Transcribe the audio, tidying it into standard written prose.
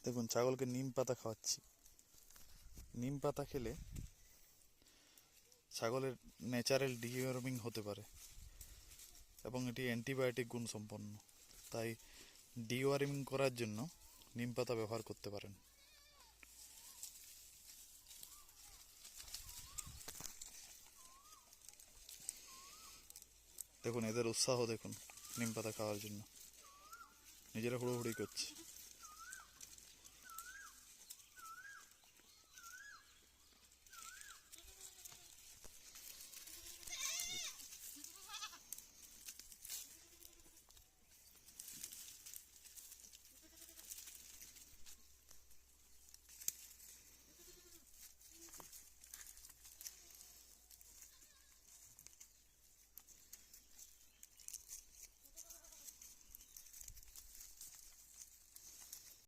দেখুন ছাগলকে নিম পাতা খাওয়াচ্ছি। নিম পাতা খেলে ছাগলের ন্যাচারাল ডিওয়ার্মিং হতে পারে এবং এটি অ্যান্টিবায়োটিক গুণ সম্পন্ন, তাই ডিওয়ার্মিং করার জন্য নিম পাতা ব্যবহার করতে পারেন। দেখুন এদের উৎসাহ দেখুন নিম পাতা খাওয়ার জন্য, নিজেরা হুড়োহুড়ি করছে।